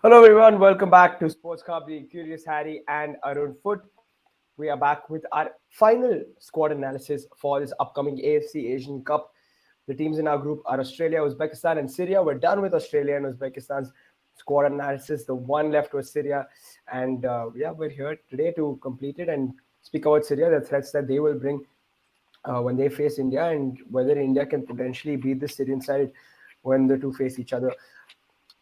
Hello everyone, welcome back to SportsKhabri, Curious Harry and Arun Foot. We are back with our final squad analysis for this upcoming AFC Asian Cup. The teams in our group are Australia, Uzbekistan, and Syria. We're done with Australia and Uzbekistan's squad analysis. The one left was Syria, and we're here today to complete it and speak about Syria, the threats that they will bring when they face India, and whether India can potentially beat the Syrian side when the two face each other.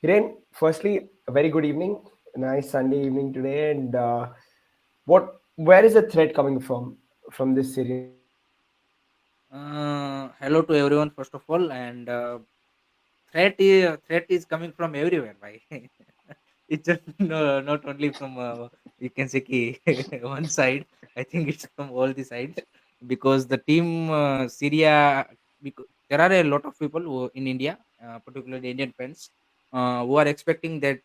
Hiren, firstly, a very good evening. A nice Sunday evening today. And where is the threat coming from this Syrian side? Hello to everyone, first of all, and threat is coming from everywhere. Right? It's just not only from you can say one side. I think it's from all the sides because the team Syria. Because there are a lot of people in India, particularly Indian fans, who are expecting that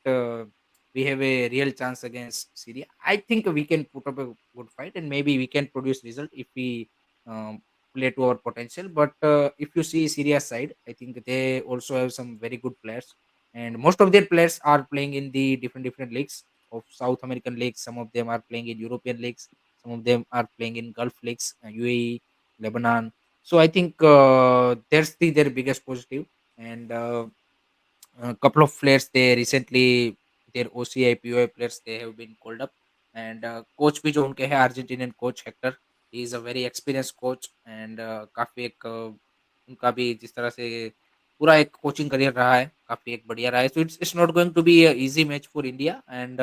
we have a real chance against Syria. I think we can put up a good fight and maybe we can produce result if we um, play to our potential. But if you see Syria's side, I think they also have some very good players, and most of their players are playing in the different leagues of South American leagues. Some of them are playing in European leagues. Some of them are playing in Gulf leagues, UAE, Lebanon. So I think that's their biggest positive. And a couple of players they recently their OCI POI players they have been called up, and coach भी जो उनके हैं Argentinian coach Hector, he is a very experienced coach, and काफी एक उनका भी जिस तरह से पूरा एक कोचिंग करियर रहा है काफी एक बढ़िया रहा है, so it's not going to be a easy match for India. And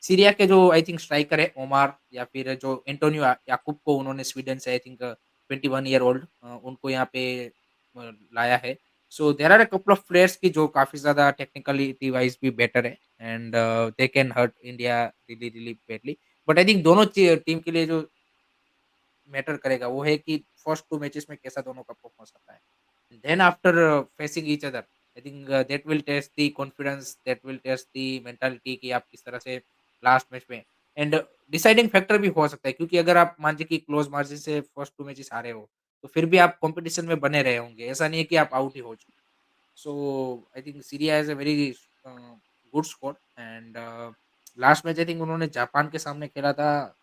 Syria के जो आई थिंक स्ट्राइकर है ओमार या फिर जो एंटोनियो याकूब को उन्होंने स्वीडन से आई थिंक 21 ईयर ओल्ड उनको यहाँ पे लाया है. So there are a couple of players की जो काफी ज्यादा टेक्निकलिटी वाइज भी बेटर है, and they can hurt India really really badly. But I think दोनों टीम के लिए जो मैटर करेगा वो है कि फर्स्ट टू मैचेस में कैसा दोनों का परफॉर्मेंस आता है. Then after facing each other, I think that will test the confidence, that will test the mentality कि आप किस तरह से लास्ट मैच में. एंड डिसाइडिंग फैक्टर भी हो सकता है क्योंकि अगर आप मान लीजिए कि क्लोज मार्जिन से फर्स्ट टू मैचेस हारे हो तो फिर भी आप कंपटीशन में बने रहे होंगे, ऐसा नहीं है कि आप आउट ही हो चुके. So I think Syria has a very good squad. And last match I think उन्होंने जापान के सामने खेला था,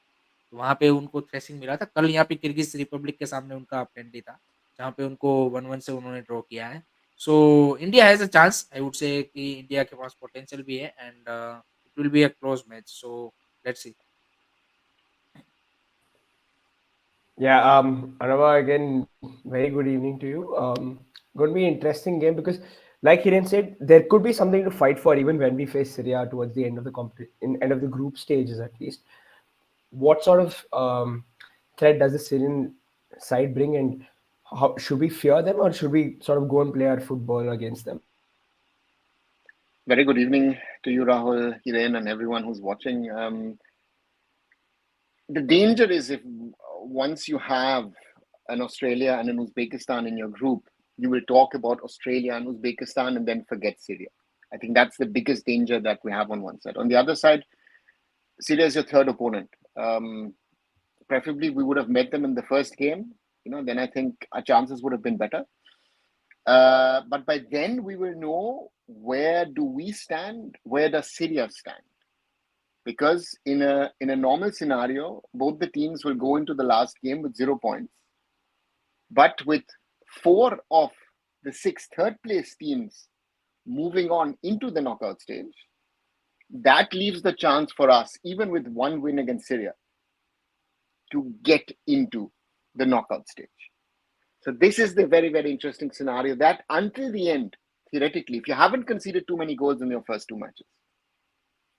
वहाँ पे उनको थ्रेसिंग मिला था. कल यहाँ पे किर्गिज रिपब्लिक के सामने उनका फ्रेंडली था जहाँ पे उनको 1-1 से उन्होंने ड्रॉ किया है. So India has a chance, I would say कि इंडिया के पास पोटेंशियल भी है, and it will be a close match. So let's see. Yeah, Anava, again, very good evening to you. Going to be an interesting game because, like Hiren said, there could be something to fight for even when we face Syria towards the end of the end of the group stages at least. What sort of threat does the Syrian side bring, and how should we fear them, or should we sort of go and play our football against them? Very good evening to you, Rahul, Hiren, and everyone who's watching. The danger is if once you have an Australia and an Uzbekistan in your group, you will talk about Australia and Uzbekistan and then forget Syria. I think that's the biggest danger that we have on one side. On the other side, Syria is your third opponent. Preferably, we would have met them in the first game. Then I think our chances would have been better. But by then, we will know where do we stand, where does Syria stand. Because in a normal scenario, both the teams will go into the last game with 0 points. But with four of the six third place teams moving on into the knockout stage, that leaves the chance for us, even with one win against Syria, to get into the knockout stage. So this is the very, very interesting scenario that until the end, theoretically, if you haven't conceded too many goals in your first two matches,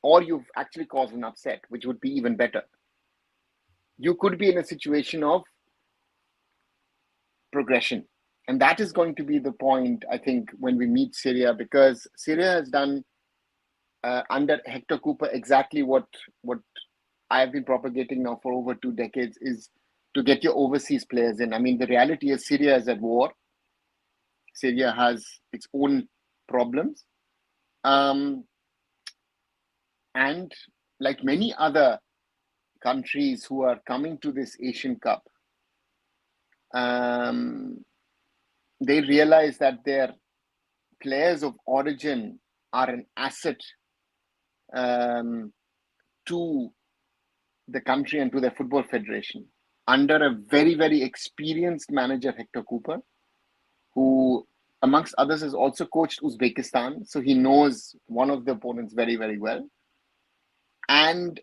or you've actually caused an upset, which would be even better, you could be in a situation of progression. And that is going to be the point, I think, when we meet Syria, because Syria has done under Hector Cooper exactly what I have been propagating now for over 2 decades is to get your overseas players in. I mean, the reality is Syria is at war. Syria has its own problems. Um, and like many other countries who are coming to this Asian Cup, they realize that their players of origin are an asset to the country and to their football federation under a very, very experienced manager, Hector Cooper, who, amongst others, has also coached Uzbekistan. So he knows one of the opponents very, very well. And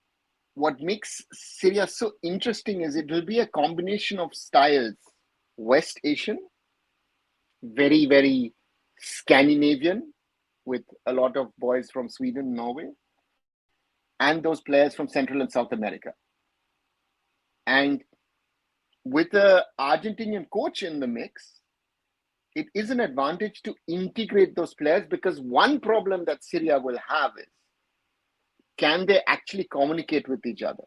what makes Syria so interesting is it will be a combination of styles: West Asian, very, very Scandinavian, with a lot of boys from Sweden, Norway, and those players from Central and South America. And with an Argentinian coach in the mix, it is an advantage to integrate those players, because one problem that Syria will have is, can they actually communicate with each other?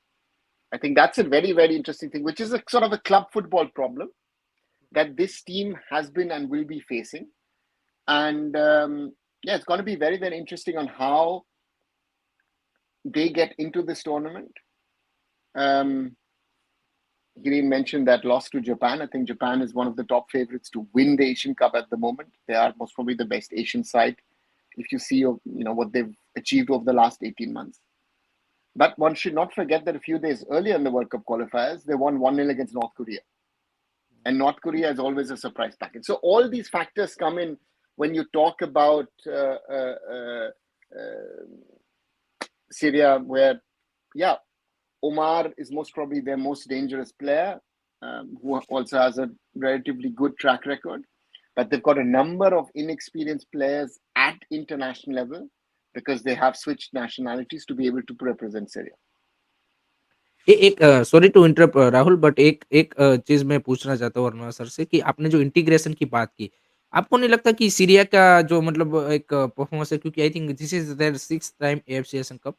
I think that's a very, very interesting thing, which is a sort of a club football problem that this team has been and will be facing. And it's going to be very, very interesting on how they get into this tournament. Giri mentioned that loss to Japan. I think Japan is one of the top favorites to win the Asian Cup at the moment. They are most probably the best Asian side, if you see what they've achieved over the last 18 months. But one should not forget that a few days earlier in the World Cup qualifiers, they won 1-0 against North Korea. And North Korea is always a surprise package. So all these factors come in when you talk about Syria, where, Omar is most probably their most dangerous player, who also has a relatively good track record. But they've got a number of inexperienced players at international level, because they have switched nationalities to be able to represent Syria. Sorry to interrupt Rahul, but एक चीज मैं पूछना चाहता हूँ Aruna sir से कि आपने जो इंटीग्रेशन की बात की, आपको नहीं लगता कि सीरिया का जो मतलब एक परफॉर्मेंस है, क्योंकि I think this is their sixth time AFC Asian cup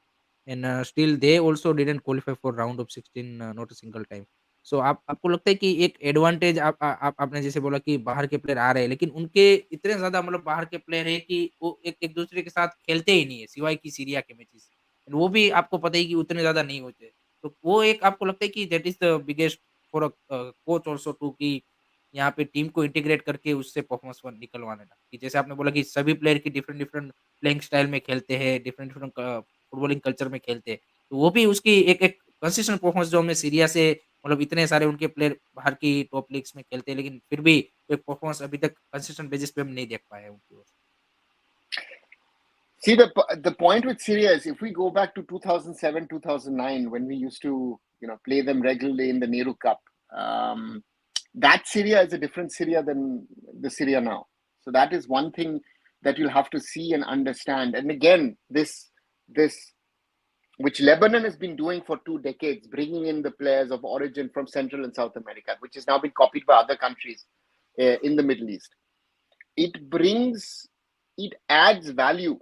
and still they also didn't qualify for round of 16 not a single time. So आपको लगता है कि एक एडवांटेज आपने जैसे बोला कि बाहर के प्लेयर आ रहे हैं, लेकिन उनके इतने ज्यादा मतलब बाहर के प्लेयर है कि वो एक एक दूसरे के साथ खेलते ही नहीं है सिवाय कि सीरिया के मैचेस, वो भी आपको पता ही कि उतने ज्यादा नहीं होते। तो वो एक आपको लगता है कि that is the biggest for a coach also to कि यहाँ पे टीम को इंटीग्रेट करके उससे परफॉर्मेंस वन निकलवाने का। कि जैसे आपने बोला कि सभी प्लेयर की डिफरेंट डिफरेंट प्लेइंग स्टाइल में खेलते हैं, डिफरेंट डिफरेंट फुटबॉलिंग कल्चर में खेलते हैं। तो वो भी उसकी एक-एक कंसिस्टेंट परफॉर्मेंस जो हमें सीरिया से मतलब इतने सारे उनके प्लेयर बाहर की टॉप लीग्स में खेलते हैं, लेकिन फिर भी एक परफॉर्मेंस अभी तक कंसिस्टेंट बेसिस पे हम नहीं देख पाए हैं उनकी ओर से। See, the point with Syria is, if we go back to 2007, 2009, when we used to play them regularly in the Nehru Cup, that Syria is a different Syria than the Syria now. So that is one thing that you'll have to see and understand. And again, this which Lebanon has been doing for 2 decades, bringing in the players of origin from Central and South America, which has now been copied by other countries in the Middle East. It adds value.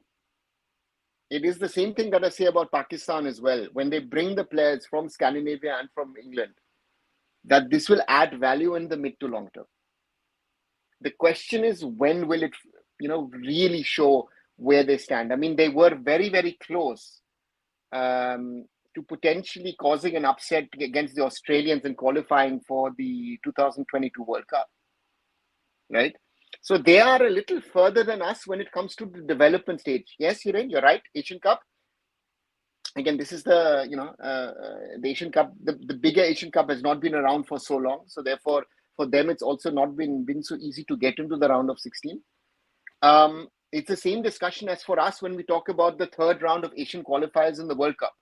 It is the same thing that I say about Pakistan as well. When they bring the players from Scandinavia and from England, that this will add value in the mid to long term. The question is, when will it, really show where they stand? I mean, they were very, very close to potentially causing an upset against the Australians in qualifying for the 2022 World Cup, right? So they are a little further than us when it comes to the development stage. Yes, Hiren, you're right. Asian Cup. Again, this is the Asian Cup. The bigger Asian Cup has not been around for so long. So therefore, for them, it's also not been so easy to get into the round of 16. It's the same discussion as for us when we talk about the third round of Asian qualifiers in the World Cup,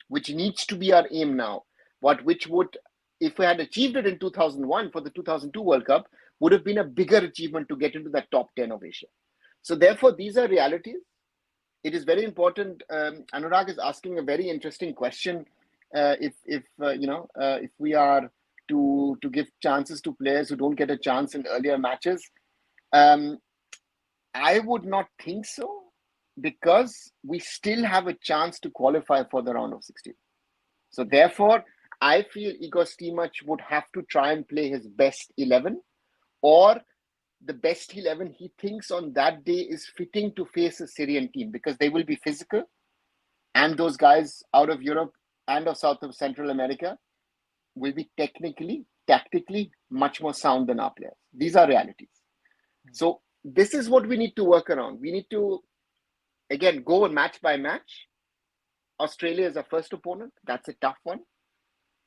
which needs to be our aim now. Which would, if we had achieved it in 2001 for the 2002 World Cup, would have been a bigger achievement to get into that top 10 of Asia. So therefore, these are realities. It is very important. Anurag is asking a very interesting question. If we are to give chances to players who don't get a chance in earlier matches, I would not think so, because we still have a chance to qualify for the round of 16. So therefore, I feel Igor Stimac would have to try and play his best 11, or the best 11 he thinks on that day is fitting to face a Syrian team, because they will be physical, and those guys out of Europe and of South of Central America will be technically, tactically much more sound than our players. These are realities. So this is what we need to work around. We need to, again, go match by match Australia is our first opponent. That's a tough one.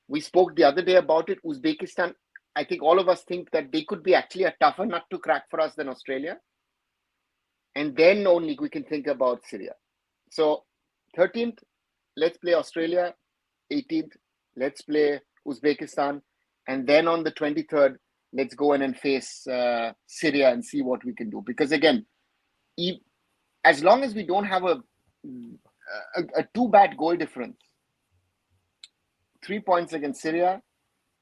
We spoke the other day about it. Uzbekistan, I think all of us think that they could be actually a tougher nut to crack for us than Australia. And then only we can think about Syria. So 13th, let's play Australia. 18th, let's play Uzbekistan. And then on the 23rd, let's go in and face Syria and see what we can do. Because again, as long as we don't have a too bad goal difference, 3 points against Syria,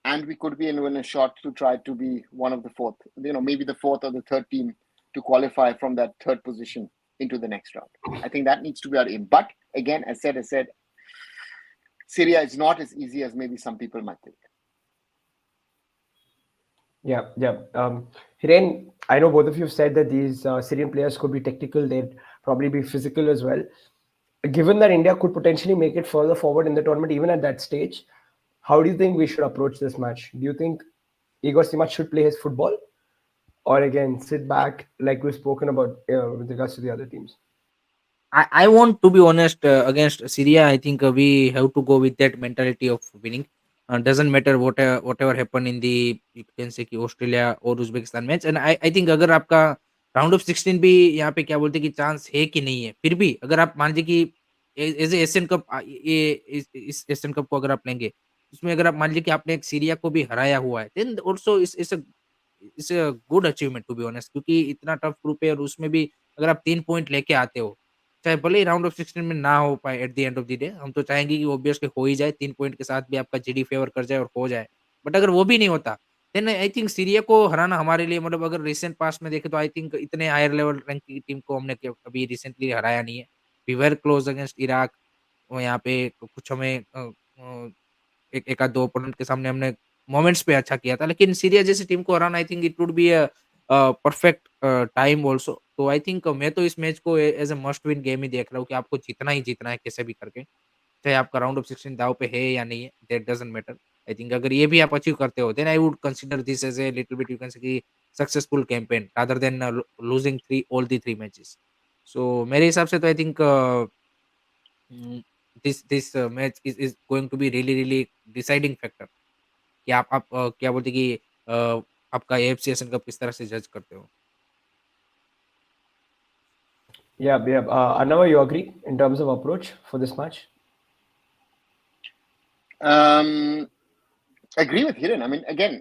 and we could be in a shot to try to be one of the fourth, maybe the fourth or the third team to qualify from that third position into the next round. I think that needs to be our aim. But again, as said, Syria is not as easy as maybe some people might think. Yeah. Hiren, I know both of you have said that these Syrian players could be technical, they'd probably be physical as well. Given that India could potentially make it further forward in the tournament, even at that stage, how do you think we should approach this match? Do you think Igor Stimac should play his football, or again sit back like we've spoken about with regards to the other teams? I want to be honest, against Syria. I think we have to go with that mentality of winning. Doesn't matter whatever happen in the, you can say कि Australia और Uzbekistan match. And I think अगर आपका round of 16 भी यहाँ पे क्या बोलते हैं कि चांस है कि नहीं है, फिर भी अगर आप मान लीजिए कि एज ए एशियन कप, ये इस एशियन कप को अगर आप लेंगे, उसमें अगर आप मान लीजिए कि आपने एक सीरिया को भी हराया हुआ है, then also it's a good achievement to be honest, क्योंकि इतना टफ ग्रुप है और उसमें भी अगर आप 3 पॉइंट लेके आते हो, चाहे भले ही राउंड ऑफ 16 में ना हो पाए at the end of the day, हम तो चाहेंगे कि ऑब्वियसली हो ही जाए, 3 पॉइंट के साथ भी आपका जीडी फेवर कर जाए और हो जाए। बट अगर वो भी नहीं होता, देन आई थिंक सीरिया को हराना हमारे लिए, मतलब अगर रिसेंट पास्ट में देखें तो आई थिंक इतने हायर लेवल रैंक की टीम को हमने कभी रिसेंटली हराया नहीं है। We were close against Iraq, और यहाँ पे कुछ हमें एक एक आध 2 ओपोनेंट के सामने हमने मोमेंट्स पे अच्छा किया था, लेकिन सीरिया जैसी टीम को हराना I think it would be a perfect time also. तो आई थिंक मैं तो इस मैच को as a must win game ही देख रहा हूँ कि आपको जीतना ही जीतना है कैसे भी करके। चाहे आपका राउंड ऑफ 16 दांव पे है या नहीं है, that doesn't matter. I think अगर ये भी आप अचीव करते हो, then I would consider this as a little bit, you can say कि successful campaign rather than losing 3 all the 3 matches. So मेरे हिसाब से तो I think this match is going to be really really deciding factor कि आप क्या बोलते हैं कि आपका एएफसी एशियन कप किस तरह से जज करते हो? Yeah. Arnav, you agree in terms of approach for this match? Agree with Hiren. I mean, again,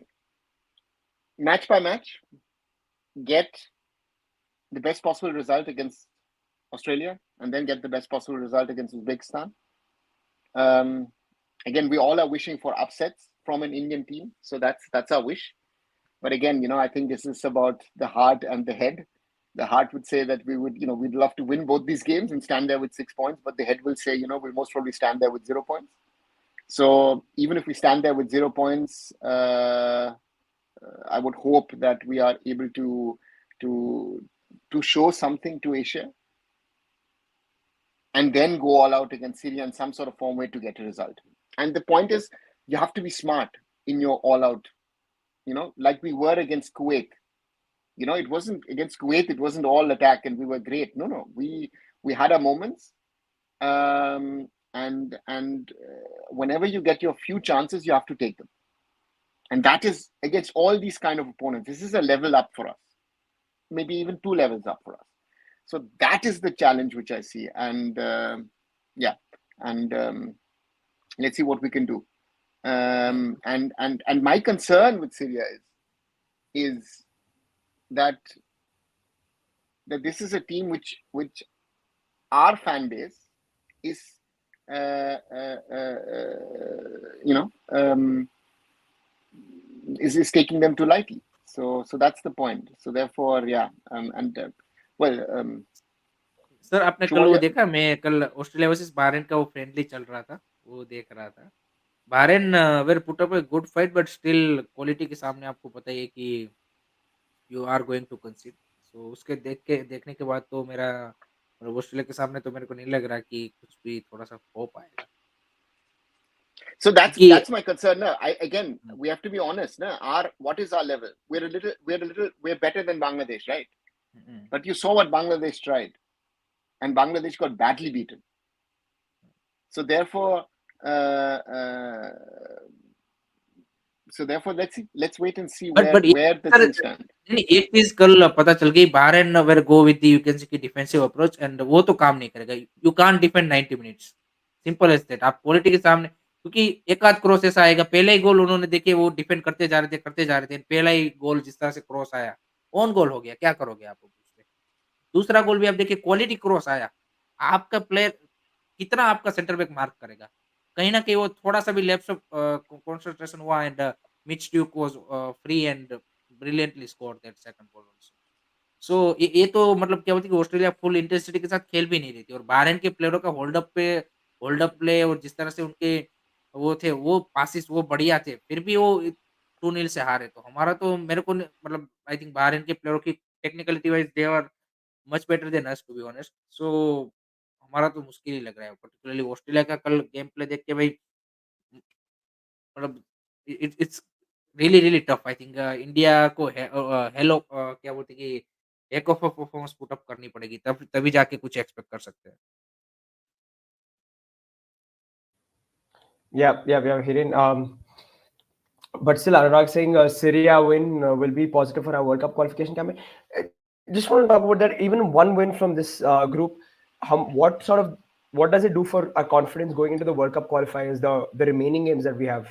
match by match, get the best possible result against Australia, and then get the best possible result against Uzbekistan. Again, we all are wishing for upsets from an Indian team, so that's our wish. But again, I think this is about the heart and the head. The heart would say that we would, we'd love to win both these games and stand there with 6 points, but the head will say, we'll most probably stand there with 0 points. So even if we stand there with 0 points, I would hope that we are able to show something to Asia, and then go all out against Syria in some sort of form way to get a result. And the point is, you have to be smart in your all out, like we were against Kuwait. It wasn't against Kuwait, it wasn't all attack and we were great. No, we had our moments. And whenever you get your few chances, you have to take them. And that is against all these kind of opponents. This is a level up for us, maybe even 2 levels up for us. So that is the challenge which I see. And let's see what we can do. And my concern with Syria is that this is a team which our fan base is is taking them too lightly. So that's the point. So therefore, sir आपने कल वो देखा, मैं कल Australia versus Bahrain का वो friendly चल रहा था, वो देख रहा था। Bahrain were put up a good fight, but still quality के सामने आपको पता ही है कि you are going to concede. So उसके देखने के बाद तो मेरा, मतलब ऑस्ट्रेलिया के सामने तो मेरे को नहीं लग रहा कि कुछ भी थोड़ा-सा हो पाएगा। So कि that's my concern. No, we have to be honest. No, what is our level? We're better than Bangladesh, right? But you saw what Bangladesh tried, and Bangladesh got badly beaten. So therefore, let's see. Let's wait and see but where the sir, things stand. नहीं, एक चीज कल पता चल गई, Bahrain where go with the you can say की defensive approach, and वो तो काम नहीं करेगा। You can't defend 90 minutes, simple as that. आप क्वालिटी के सामने, क्योंकि एक आध क्रॉस ऐसा आएगा, पहले ही गोल उन्होंने देखे वो डिफेंड करते जा रहे थे, पहला ही गोल जिस तरह से क्रॉस आया, ऑन गोल हो गया, क्या करोगे आप उसपे? दूसरा गोल भी आप देखिए, क्वालिटी क्रॉस आया, आपका प्लेयर कितना आपका सेंटर बैक मार्क करेगा? कहीं न कहीं वो थोड़ा-सा भी लैप्स ऑफ कंसंट्रेशन हुआ, and Mitch Duke was free and brilliantly scored that second goal also. So ये तो मतलब क्या होती है कि ऑस्ट्रेलिया फुल इंटेंसिटी के साथ खेल भी नहीं रही थी, और बाहरेन के प्लेयरों का होल्ड अप प्ले और जिस तरह से उनके वो थे, वो पासेस वो बढ़िया थे, फिर भी वो 2-0 से हारे। तो हमारा तो मेरे को न मतलब आई थिंक बाहरेन के प्लेयरों की technicality wise they are much better than us to be honest. So हमारा तो मुश्किल ही लग रहा है, पर्टिकुलरली ऑस्ट्रेलिया का कल गेम प्ले देख के भाई, मतलब it's really really tough. I think India को हेलो क्या बोलते हैं कि एक ऑफ परफॉर्मेंस पुट अप करनी पड़ेगी, तब तभी जाके कुछ एक्सपेक्ट कर सकते हैं। Yeah, Hiren. But still, Anurag saying Syria win will be positive for our World Cup qualification campaign. Just want to talk about that. Even one win from this group, what does it do for our confidence going into the World Cup qualifiers, the remaining games that we have?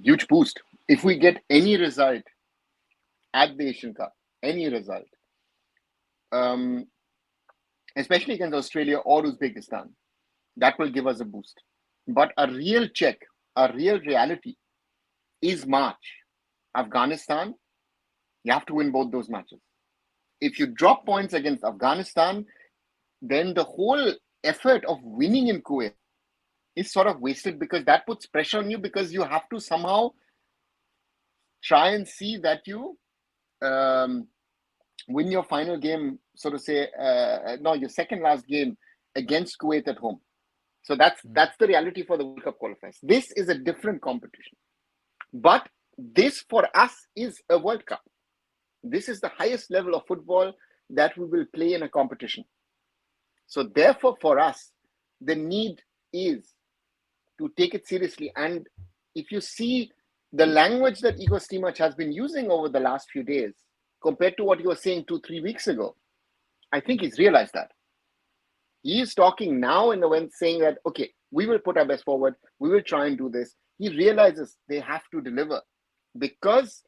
Huge boost. If we get any result at the Asian Cup, any result, um, especially against Australia or Uzbekistan, that will give us a boost. But a real check, a real reality is March. Afghanistan, you have to win both those matches. If you drop points against Afghanistan, then the whole effort of winning in Kuwait is sort of wasted, because that puts pressure on you, because you have to somehow try and see that you win your final game, so to say, no, your second last game against Kuwait at home. So that's the reality for the World Cup qualifiers. This is a different competition, but this for us is a World Cup. This is the highest level of football that we will play in a competition. So therefore, for us, the need is to take it seriously. And if you see the language that Igor Stimac has been using over the last few days, compared to what he was saying 2-3 weeks ago, I think he's realized that. He is talking now in the way saying that, okay, we will put our best forward, we will try and do this. He realizes they have to deliver, because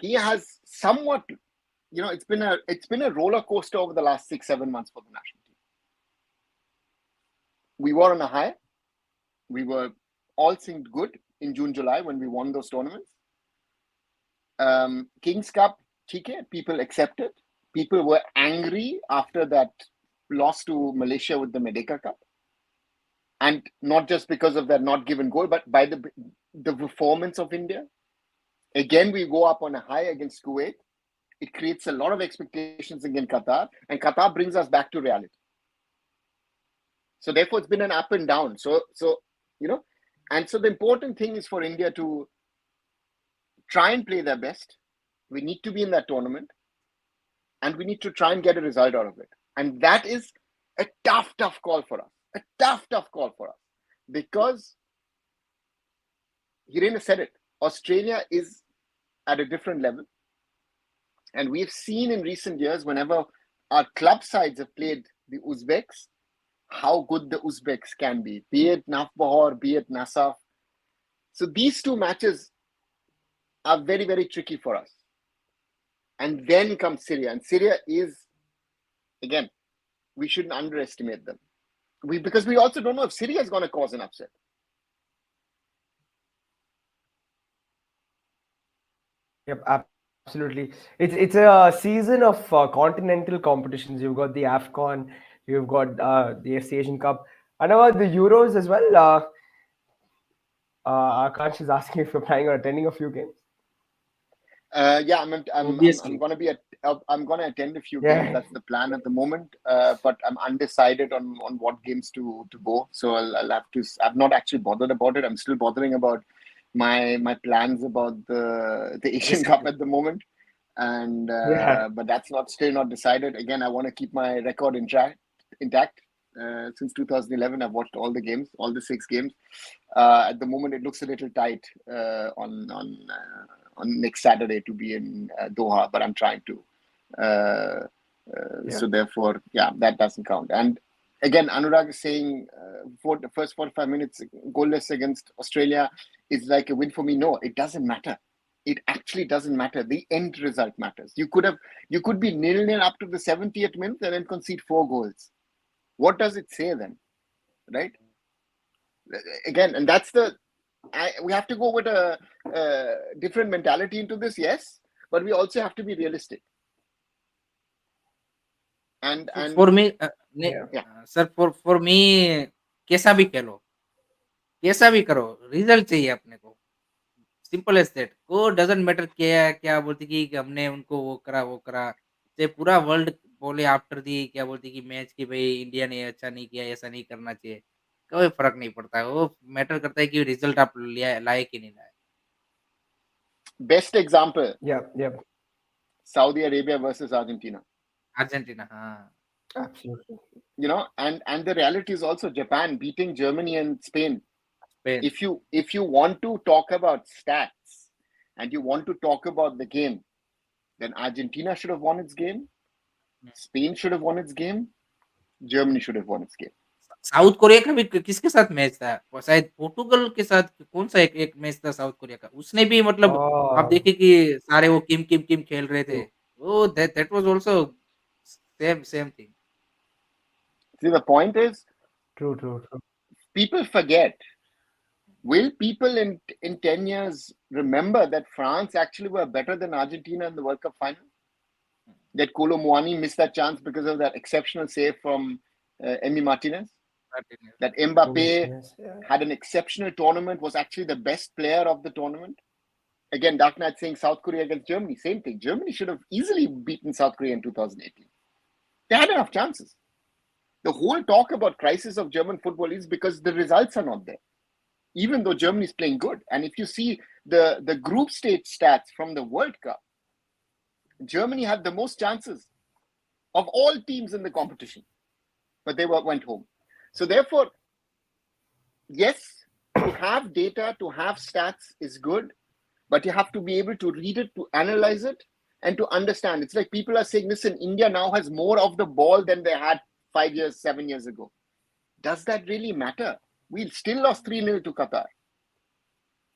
he has somewhat, it's been a roller coaster over the last 6-7 months for the national team. We were on a high. We were all seemed good in June, July when we won those tournaments. Kings Cup, people accepted. People were angry after that loss to Malaysia with the Merdeka Cup. And not just because of that not given goal, but by the performance of India. Again, we go up on a high against Kuwait. It creates a lot of expectations against Qatar, and Qatar brings us back to reality. So therefore, it's been an up and down. So and so the important thing is for India to try and play their best. We need to be in that tournament, and we need to try and get a result out of it. And that is a tough call for us. A tough call for us, because Hiren said it. Australia is at a different level. And we've seen in recent years, whenever our club sides have played the Uzbeks, how good the Uzbeks can be it Nafbahar, be it Nasaf. So these two matches are very, very tricky for us. And then comes Syria. And Syria is, again, we shouldn't underestimate them. Because we also don't know if Syria is going to cause an upset. Yep, absolutely. It's a season of continental competitions. You've got the AFCON, you've got the AFC Asian Cup, and about the Euros as well. Akash is asking if you're planning on attending a few games. Yeah, I'm going to be I'm going to attend a few games. Yeah. That's the plan at the moment. But I'm undecided on what games to go. So I'll have to. I've not actually bothered about it. I'm still bothering about my plans about the Asian Cup at the moment. and Yeah. but that's not still not decided. Again, I want to keep my record intact. Since 2011, I've watched all the games, all the 6 games. At the moment, it looks a little tight on next Saturday to be in Doha, but I'm trying to. Uh, Yeah. so therefore, yeah, that doesn't count. And again, Anurag is saying for the first 45 minutes goalless against Australia is like a win for me. No, it doesn't matter. It actually doesn't matter. The end result matters. You could be 0-0 up to the 70th minute and then concede 4 goals. What does it say then, right? Again, and that's we have to go with a different mentality into this, yes, but we also have to be realistic. And For me, Yeah. yeah, sir, for me, कैसा भी खेलो, कैसा भी करो, result चाहिए अपने को। Simple as that. वो doesn't matter क्या क्या बोलती कि हमने उनको वो करा, चाहे पूरा वर्ल्ड बोले आफ्टर दी क्या बोलती कि मैच की भाई इंडिया ने अच्छा नहीं किया, ऐसा नहीं करना चाहिए। कोई फ़र्क नहीं पड़ता है, वो मैटर करता है कि रिजल्ट आप लिया लाए कि नहीं लाए। best example, Yeah. Yeah. Saudi Arabia versus Argentina. Argentina, हाँ, Absolutely. And the reality is also Japan beating Germany and Spain. Spain. If you want to talk about stats and you want to talk about the game, then Argentina should have won its game, Spain should have won its game, Germany should have won its game. South Korea का भी किसके साथ match था? वो शायद पोर्टुगल के साथ कौन-सा एक एक मैच था साउथ कोरिया का? उसने भी मतलब आप Oh, देखिए कि सारे वो किम खेल रहे थे। true. वो that was also same thing. See, the point is, True. True. True. people forget. Will people in 10 years remember that France actually were better than Argentina in the World Cup final? That Kolo Muani missed that chance because of that exceptional save from Emi Martinez? That Mbappe Yes. Yeah. had an exceptional tournament, was actually the best player of the tournament? Again, Dark Knight saying South Korea against Germany, same thing. Germany should have easily beaten South Korea in 2018. They had enough chances. The whole talk about crisis of German football is because the results are not there, even though Germany is playing good. And if you see the group stage stats from the World Cup, Germany had the most chances of all teams in the competition, but they went home. So therefore, yes, to have data, to have stats is good, but you have to be able to read it, to analyze it, and to understand. It's like people are saying, listen, India now has more of the ball than they had 5 years, 7 years ago. Does that really matter? We still lost 3-0 to Qatar.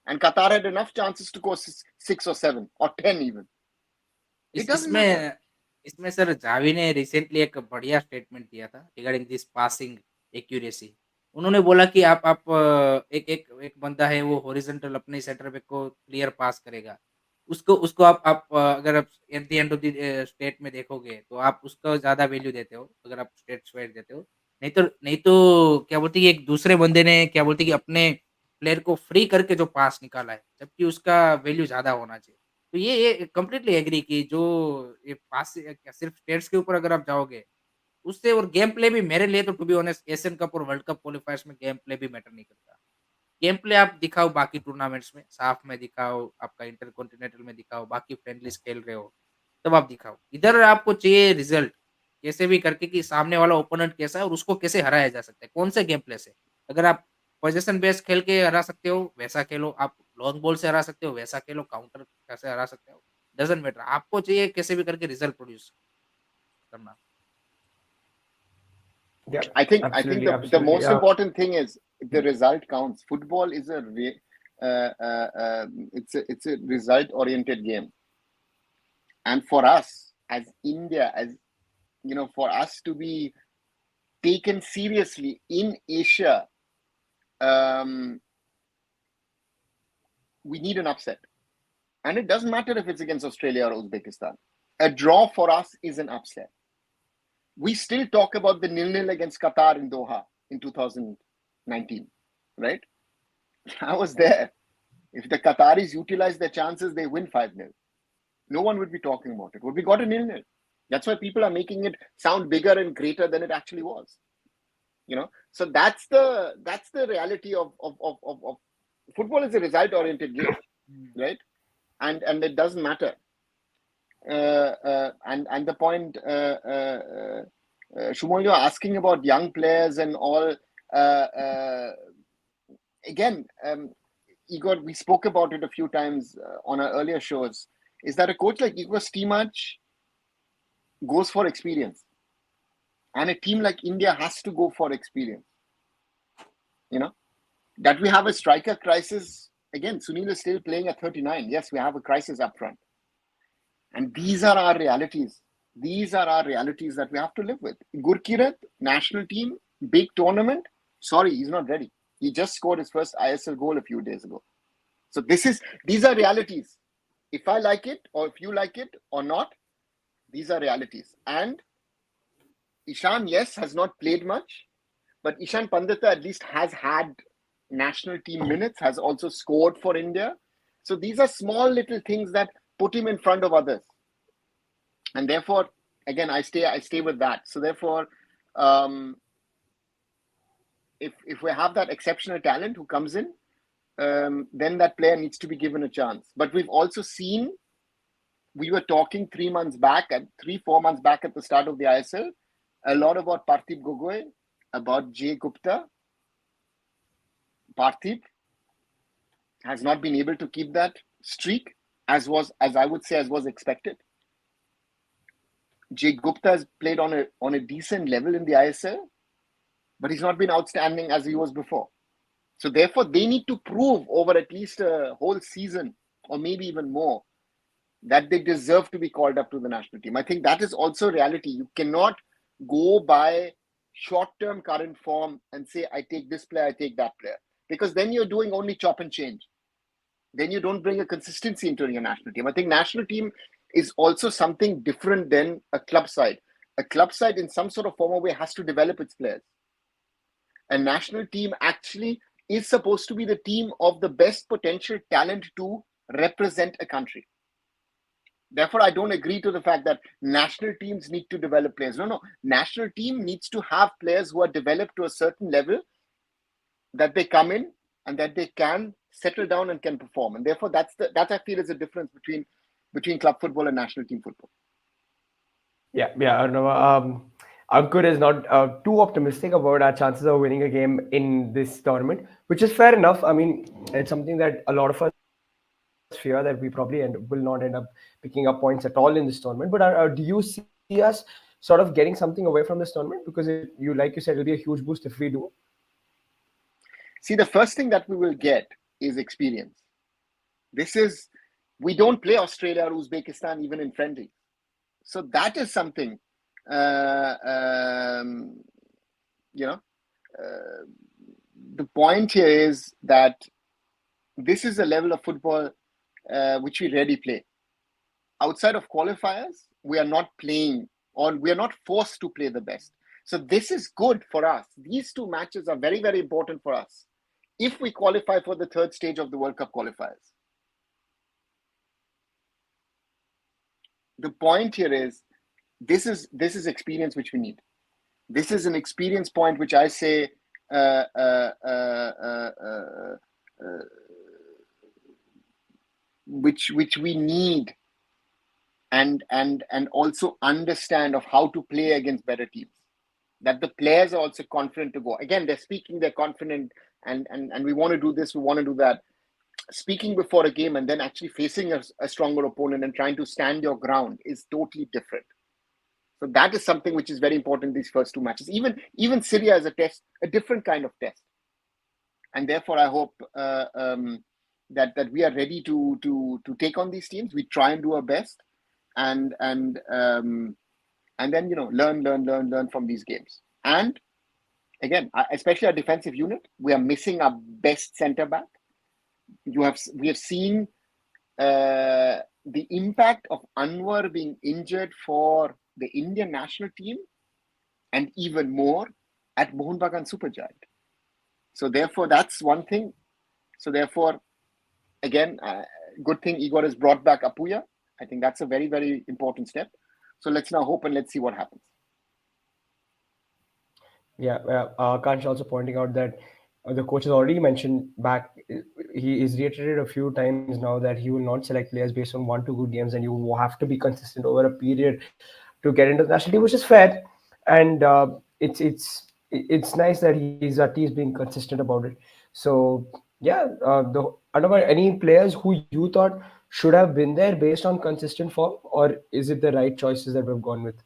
And Qatar had enough chances to go 6 or 7 or 10 even. It doesn't matter. इसमें sir Xavi ने recently एक बढ़िया statement दिया था regarding this passing accuracy. उन्होंने बोला कि आप एक बंदा है वो हॉरिजॉन्टल अपने सेंटर बैक को क्लियर पास करेगा। उसको उसको आप अगर आप at the end of the state में देखोगे तो आप उसको ज़्यादा वैल्यू देते हो, अगर आप स्टेट्स वाइज़ देते हो। नहीं तो क्या बोलते हैं कि एक दूसरे बंदे ने क्या बोलते हैं कि अपने प्लेयर को फ्री करके जो पास निकाला है, जबकि उसका वैल्यू ज़्यादा होना चाहिए। तो ये कंप्लीटली एग्री कि जो ये पास सिर्फ स्टेट्स के ऊपर अगर आप जाओगे, उससे और गेम प्ले भी मेरे लिए तो to be honest Asian cup और वर्ल्ड कप क्वालिफायर्स में गेम प्ले भी मैटर नहीं करता। गेम प्ले आप दिखाओ बाकी टूर्नामेंट्स में, साफ में दिखाओ, आपका इंटरकॉन्टिनेंटल में दिखाओ, बाकी फ्रेंडलीज़ खेल रहे हो, तब आप दिखाओ। इधर आपको चाहिए रिज़ल्ट, कैसे भी करके कि सामने वाला ओपोनेंट कैसा है और उसको कैसे हराया जा सकता है, कौन से गेम प्ले से। अगर आप पोज़ीशन बेस्ड खेल के हरा सकते हो, वैसा खेलो, आप लॉन्ग बॉल से हरा सकते हो, वैसा खेलो, काउंटर कैसे हरा सकते हो, डज़न्ट मैटर। आपको चाहिए कैसे भी करके रिज़ल्ट प्रोड्यूस करना। Yeah. I think Absolutely. the Absolutely. most important thing is the Mm. result counts. Football is it's a result oriented game, and for us as India, as for us to be taken seriously in Asia, um, we need an upset, and it doesn't matter if it's against Australia or Uzbekistan. A draw for us is an upset. We still talk about the 0-0 against Qatar in Doha in 2019, right? I was there. If the Qataris utilize their chances, they win 5-0. No one would be talking about it. But we got a 0-0. That's why people are making it sound bigger and greater than it actually was. So that's the reality of football is a result oriented game, right? And it doesn't matter. And the point, Shumol, you're asking about young players and all. Again, Igor, we spoke about it a few times on our earlier shows. Is that a coach like Igor Stimac goes for experience, and a team like India has to go for experience. You know, that we have a striker crisis. Again, Sunil is still playing at 39. Yes, we have a crisis up front. And these are our realities. These are our realities that we have to live with. Gurkirat, national team, big tournament. Sorry, he's not ready. He just scored his first ISL goal a few days ago. So these are realities. If I like it, or if you like it or not, these are realities. And Ishan, yes, has not played much, but Ishan Pandita at least has had national team minutes, has also scored for India. So these are small little things that put him in front of others. And therefore, again, I stay with that. So therefore, if we have that exceptional talent who comes in, then that player needs to be given a chance. But we've also seen, we were talking 4 months back at the start of the ISL, a lot about Parthiv Gogoi, about Jay Gupta. Parthiv has not been able to keep that streak as was expected. Jay Gupta has played on a decent level in the ISL, but he's not been outstanding as he was before. So therefore, they need to prove over at least a whole season, or maybe even more, that they deserve to be called up to the national team. I think that is also reality. You cannot go by short-term current form and say, I take this player, I take that player. Because then you're doing only chop and change. Then you don't bring a consistency into your national team. I think national team is also something different than a club side. A club side in some sort of form or way has to develop its players. A national team actually is supposed to be the team of the best potential talent to represent a country. Therefore, I don't agree to the fact that national teams need to develop players. No. National team needs to have players who are developed to a certain level that they come in and that they can settle down and can perform. And therefore, that I feel is a difference between club football and national team football. Yeah. No, Ankur is not too optimistic about our chances of winning a game in this tournament, which is fair enough. I mean, it's something that a lot of us fear that we probably will not end up picking up points at all in this tournament. But do you see us sort of getting something away from this tournament? Because like you said, it'll be a huge boost if we do. See, the first thing that we will get is experience. We don't play Australia or Uzbekistan even in friendly. So that is something, the point here is that this is a level of football which we rarely play. Outside of qualifiers, we are not playing, or we are not forced to play the best. So this is good for us. These two matches are very, very important for us if we qualify for the third stage of the World Cup qualifiers. The point here is this is experience which we need. This is an experience point which I say which we need and also understand of how to play against better teams. That the players are also confident to go. Again, they're speaking, they're confident, and we want to do this, we want to do that. Speaking before a game and then actually facing a stronger opponent and trying to stand your ground is totally different. So that is something which is very important in these first two matches. Even Syria is a test, a different kind of test. And therefore, I hope that we are ready to take on these teams. We try and do our best, and then learn from these games. And again, especially our defensive unit, we are missing our best centre back. We have seen the impact of Anwar being injured for the Indian national team, and even more at Mohun Bagan Supergiant. So therefore, that's one thing. So therefore, again, good thing Igor has brought back Apuya. I think that's a very, very important step. So let's now hope and let's see what happens. Yeah, Kanch also pointing out that the coach has already mentioned back. He is reiterated a few times now that he will not select players based on 1 2 good games, and you have to be consistent over a period to get into the national team, which is fair. And it's nice that he's at least being consistent about it. So yeah, about any players who you thought should have been there based on consistent form, or is it the right choices that we've gone with?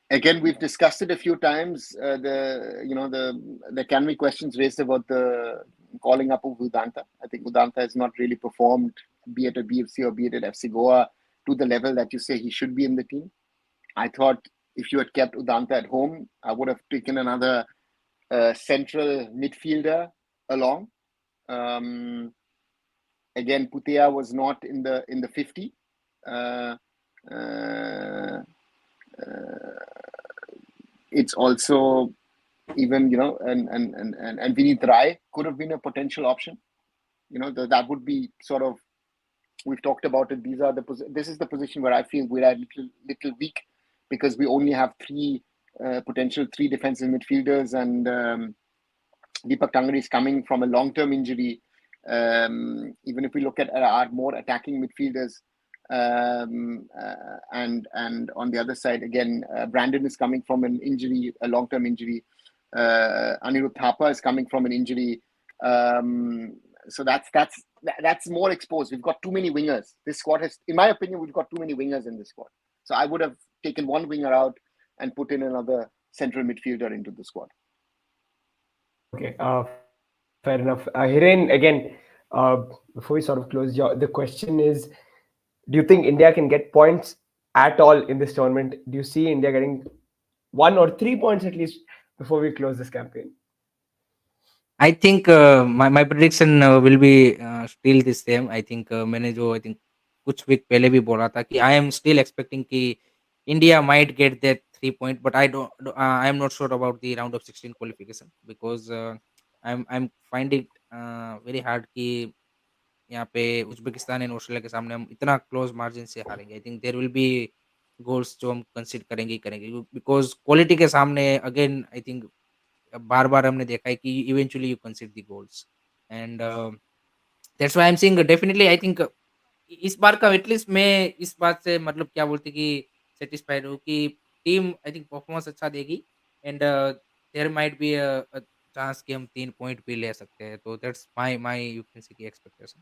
Again, we've discussed it a few times. The can be questions raised about the calling up of Udanta. I think Udanta has not really performed, be it at BFC or be it at FC Goa, to the level that you say he should be in the team. I thought if you had kept Udanta at home, I would have taken another central midfielder along. Again, Putea was not in the 50. It's also even and Vinith Rai could have been a potential option. That would be sort of, we've talked about it. This is the position where I feel we're a little weak, because we only have potential three defensive midfielders, and Deepak Tangri is coming from a long-term injury. Even if we look at our more attacking midfielders, and on the other side again, Brandon is coming from an injury, a long-term injury. Anirudh Thapa is coming from an injury. So that's more exposed. We've got too many wingers. This squad has, in my opinion, we've got too many wingers in this squad. So I would have taken one winger out and put in another central midfielder into the squad. Okay, fair enough. Hiren, again, before we sort of close, the question is, do you think India can get points at all in this tournament? Do you see India getting 1 or 3 points at least before we close this campaign? I think my prediction will be still the same. I think मैंने जो I think कुछ week पहले भी बोला था कि I am still expecting कि India might get that 3 point, but I am not sure about the round of 16 qualification, because I'm finding it very hard कि यहाँ पे उज्बेकिस्तान एंड ऑस्ट्रेलिया के सामने हम इतना क्लोज मार्जिन से हारेंगे. I think there will be goals जो हम कंसीड करेंगे ही करेंगे, बिकॉज क्वालिटी के सामने अगेन आई थिंक बार बार हमने देखा है कि eventually you कंसीड the goals. And that's why I am saying definitely I think इस बार का एटलीस्ट मैं इस बात से मतलब क्या बोलते कि सेटिस्फाइड हूँ कि टीम आई थिंक परफॉर्मेंस अच्छा देगी, and there might be a chance कि हम 3 पॉइंट भी ले सकते हैं. तो that's my you can say की expectation.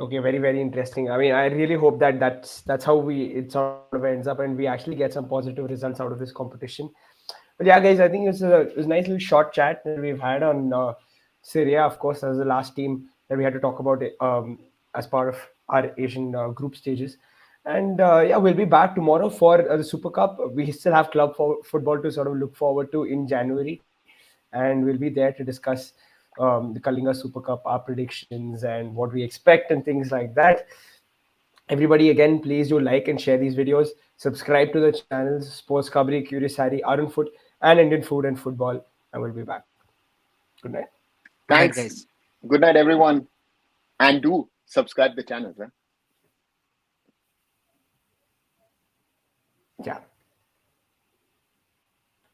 Okay, very very interesting. I mean, I really hope that that's how we it sort of ends up, and we actually get some positive results out of this competition. But yeah, guys, I think it's a nice little short chat that we've had on Syria, of course, as the last team that we had to talk about it, as part of our Asian group stages. And yeah, we'll be back tomorrow for the Super Cup. We still have football to sort of look forward to in January, and we'll be there to discuss the Kalinga Super Cup, our predictions, and what we expect, and things like that. Everybody, again, please do like and share these videos. Subscribe to the channels SportsKhabri, Curious Harry, Arun Foot, and Indian Food and Football. And we'll be back. Good night. Good night, Thanks. guys. Good night, everyone. And do subscribe the channel. Yeah.